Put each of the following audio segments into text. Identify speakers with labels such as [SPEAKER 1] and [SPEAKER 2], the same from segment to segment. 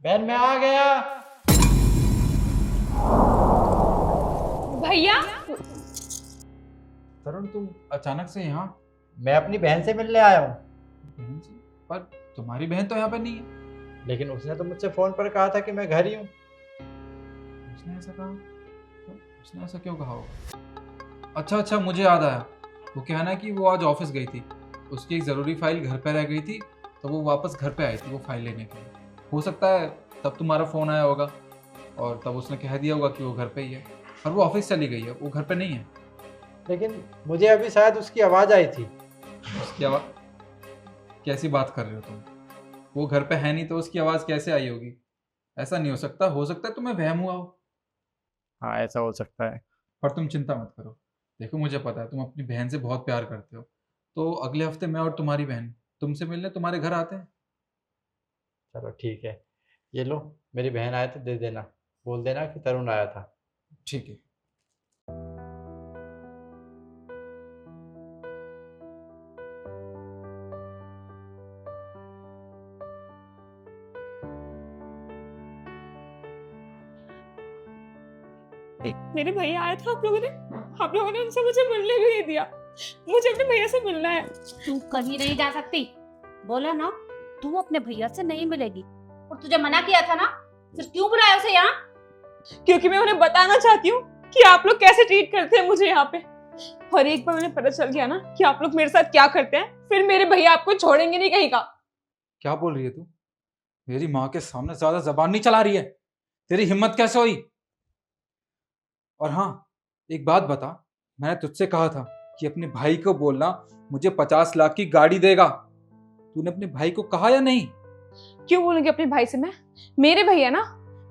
[SPEAKER 1] बहन मैं आ गया।
[SPEAKER 2] भैया
[SPEAKER 3] तरुण तुम अचानक से यहाँ?
[SPEAKER 1] मैं अपनी बहन से मिलने आया हूँ।
[SPEAKER 3] बहन से? पर तुम्हारी बहन तो यहाँ पर नहीं है।
[SPEAKER 1] लेकिन उसने तो मुझसे फोन पर कहा था कि मैं घर ही हूँ।
[SPEAKER 3] उसने ऐसा कहा? तो उसने ऐसा क्यों कहा होगा? अच्छा मुझे याद आया। वो क्या है ना कि वो आज ऑफिस गई थी, उसकी एक ज़रूरी फाइल घर पे रह गई थी, तो वो वापस घर पे आई थी वो फाइल लेने के लिए। हो सकता है तब तुम्हारा फ़ोन आया होगा और तब उसने कह दिया होगा कि वो घर पे ही है, पर वो ऑफिस चली गई है, वो घर पे नहीं है।
[SPEAKER 1] लेकिन मुझे अभी शायद उसकी आवाज़ आई थी।
[SPEAKER 3] उसकी आवाज़? कैसी बात कर रहे हो तुम? वो घर पे है नहीं तो उसकी आवाज़ कैसे आई होगी? ऐसा नहीं हो सकता है तुम्हें वहम हुआ हो।
[SPEAKER 1] हाँ ऐसा हो सकता है।
[SPEAKER 3] पर तुम चिंता मत करो। देखो मुझे पता है तुम अपनी बहन से बहुत प्यार करते हो, तो अगले हफ्ते मैं और तुम्हारी बहन तुमसे मिलने तुम्हारे घर आते हैं।
[SPEAKER 1] चलो ठीक है, ये लो मेरी बहन आए तो दे देना, बोल देना कि तरुण आया था।
[SPEAKER 3] ठीक है।
[SPEAKER 2] मेरे भैया आए थे, आप लोगों ने उनसे मुझे मिलने भी नहीं दिया। मुझे अपने भैया से मिलना है।
[SPEAKER 4] तू कहीं नहीं जा सकती। बोला ना तू अपने भैया से नहीं मिलेगी। और तुझे मना किया था ना, फिर क्यों बुलाया उसे यहाँ?
[SPEAKER 2] क्योंकि मैं उन्हें बताना चाहती हूँ कि आप लोग कैसे ट्रीट करते हैं मुझे यहाँ पे। और एक बार उन्हें पता चल गया ना कि आप लोग मेरे साथ क्या करते हैं, फिर मेरे भैया आपको छोड़ेंगे नहीं कहीं का।
[SPEAKER 3] क्या बोल रही है तू? मेरी माँ के सामने ज्यादा जबान नहीं चला रही है। तेरी हिम्मत कैसे हुई? और हाँ, एक बात बता, मैंने तुझसे कहा था कि अपने भाई को बोलना मुझे 50 लाख की गाड़ी देगा। तूने अपने भाई को कहा या नहीं?
[SPEAKER 2] क्यों बोलूंगी अपने भाई से मैं? मेरे भैया ना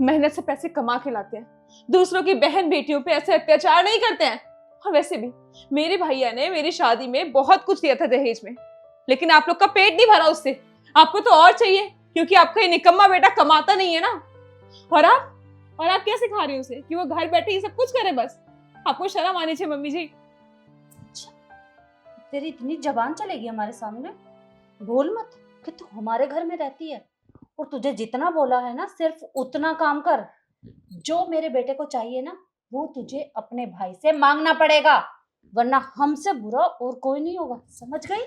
[SPEAKER 2] मेहनत से पैसे कमा के लाते हैं, दूसरों की बहन बेटियों पे ऐसे अत्याचार नहीं करते हैं। और वैसे भी मेरे भैया ने मेरी शादी में बहुत कुछ दिया था दहेज में, लेकिन आप लोग का पेट नहीं भरा उससे। आपको तो और चाहिए, क्योंकि आपका ये निकम्मा बेटा कमाता नहीं है ना। और आप क्या सिखा रही हो उसे कि वो घर बैठे ही सब कुछ करे? बस आपको शर्म आनी चाहिए मम्मी जी।
[SPEAKER 4] तेरी इतनी जबान चलेगी हमारे सामने? बोल मत कि तू हमारे घर में रहती है। और तुझे जितना बोला है ना, सिर्फ उतना काम कर। जो मेरे बेटे को चाहिए ना, वो तुझे अपने भाई से मांगना पड़ेगा, वरना हमसे बुरा और कोई नहीं होगा। समझ गई?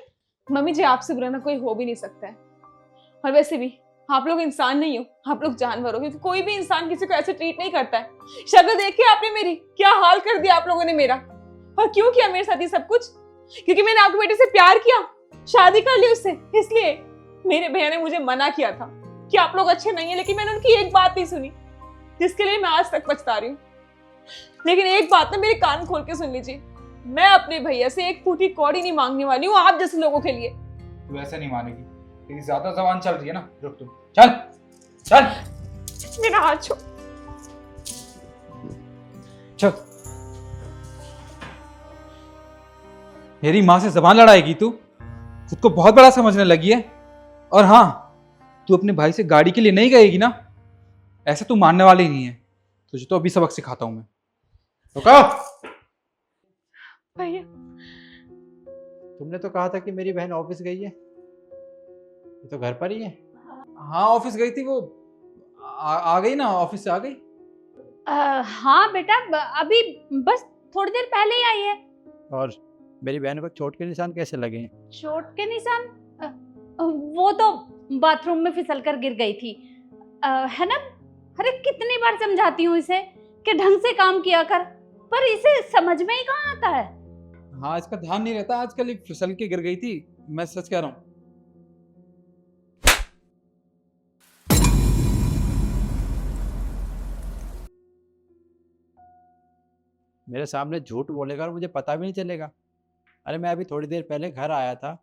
[SPEAKER 2] मम्मी जी, आपसे बुरा ना कोई हो भी नहीं सकता है। और वैसे भी आप लोग इंसान नहीं हो, आप लोग जानवर हो, क्योंकि कोई भी इंसान किसी को ऐसे ट्रीट नहीं करता है। शक्ल देखी आपने मेरी, क्या हाल कर दिया आप लोगों ने मेरा। और क्यों किया मेरे साथ ये सब कुछ? क्योंकि मैंने आपके बेटे से प्यार किया, शादी कर ली उससे, इसलिए। मेरे भैया ने मुझे मना किया था कि आप लोग अच्छे नहीं है, लेकिन मैंने उनकी एक बात नहीं सुनी, जिसके लिए मैं आज तक पछता रही हूँ। लेकिन एक बात ना मेरे कान खोल के सुन लीजिए, मैं अपने भैया से एक फूटी कौड़ी नहीं मांगने वाली हूँ आप जैसे लोगों के लिए।
[SPEAKER 3] तू ऐसे नहीं मानेगी, तेरी ज्यादा जबान चल रही है ना। रुक तू, चल चल
[SPEAKER 2] मेरा हाथ छोड़।
[SPEAKER 3] चल। मेरी माँ से जबान लड़ाएगी तू? खुद को बहुत बड़ा समझने लगी है। और हाँ, तू अपने भाई से गाड़ी के लिए नहीं गएगी ना? ऐसे तू मानने वाली नहीं है। तुझे तो अभी सबक सिखाता हूं मैं। रुको।
[SPEAKER 2] भैया
[SPEAKER 1] तुमने तो कहा था कि मेरी बहन ऑफिस गई है, ये तो घर पर ही है।
[SPEAKER 3] हाँ ऑफिस गई थी वो। आ गई ना, ऑफिस से आ गई।
[SPEAKER 4] हाँ बेटा, अभी बस थोड़ी देर पहले ही आई है।
[SPEAKER 1] और मेरी बहन को चोट के निशान कैसे लगे हैं?
[SPEAKER 4] चोट के निशान? वो तो बाथरूम में फिसल कर गिर गई थी, है ना? अरे कितनी बार समझाती हूँ इसे कि ढंग से काम किया कर, पर इसे समझ में ही कहाँ आता है।
[SPEAKER 3] हाँ, इसका ध्यान नहीं रहता। आजकल एक फिसल के गिर गई थी, मैं सच कह रहा हूँ।
[SPEAKER 1] मेरे सामने झूठ बोलेगा और मुझे पता भी नहीं चलेगा। अरे मैं अभी थोड़ी देर पहले घर आया था।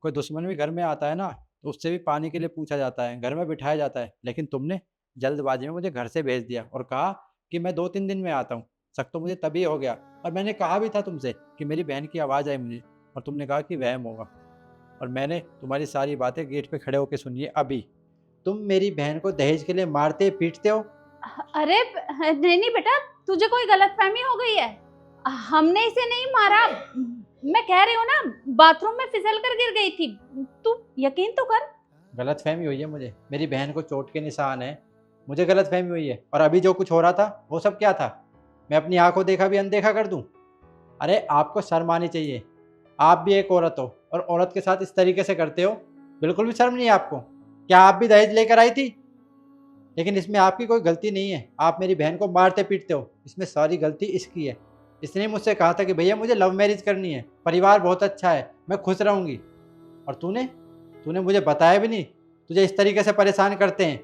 [SPEAKER 1] कोई दुश्मन भी घर में आता है ना, तो उससे भी पानी के लिए पूछा जाता है, घर में बिठाया जाता है। लेकिन तुमने जल्दबाजी में मुझे घर से भेज दिया और कहा कि मैं 2-3 दिन में आता हूँ। शक तो मुझे तभी हो गया। और मैंने कहा भी था तुमसे कि मेरी बहन की आवाज़ आई मुझे, और तुमने कहा कि वहम होगा। और मैंने तुम्हारी सारी बातें गेट पे खड़े होकर सुनी है। अभी तुम मेरी बहन को दहेज के लिए मारते पीटते हो।
[SPEAKER 4] अरे नहीं बेटा, तुझे कोई गलतफहमी हो गई है। हमने इसे नहीं मारा। मैं कह रही हूँ ना, बाथरूम में फिसल कर गिर गई थी। तू यकीन तो कर।
[SPEAKER 1] गलतफहमी हुई है मुझे, मेरी बहन को चोट के निशान है, मुझे गलतफहमी हुई है। और अभी जो कुछ हो रहा था वो सब क्या था? मैं अपनी आंखों देखा भी अनदेखा कर दूं? अरे आपको शर्म आनी चाहिए, आप भी एक औरत हो और औरत के साथ इस तरीके से करते हो, बिल्कुल भी शर्म नहीं है आपको? क्या आप भी दहेज लेकर आई थी? लेकिन इसमें आपकी कोई गलती नहीं है, आप मेरी बहन को मारते पीटते हो, इसमें सारी गलती इसकी है। इसने मुझसे कहा था कि भैया मुझे लव मैरिज करनी है, परिवार बहुत अच्छा है, मैं खुश रहूँगी। और तूने तूने मुझे बताया भी नहीं, तुझे इस तरीके से परेशान करते हैं।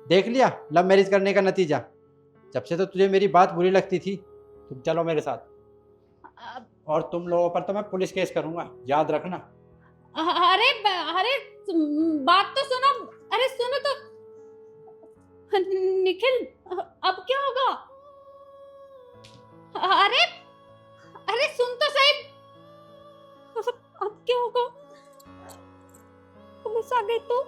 [SPEAKER 1] देख लिया लव मैरिज करने का नतीजा। जब से तो तुझे मेरी बात बुरी लगती थी। तुम चलो मेरे साथ, और तुम लोगों पर तो मैं पुलिस केस करूँगा, याद रखना।
[SPEAKER 4] अरे अरे बात तो सुनो। अरे सुनो तो निखिल, अब क्या होगा? अरे अरे सुन तो सही, अब क्या होगा? पुलिस आ गई तो?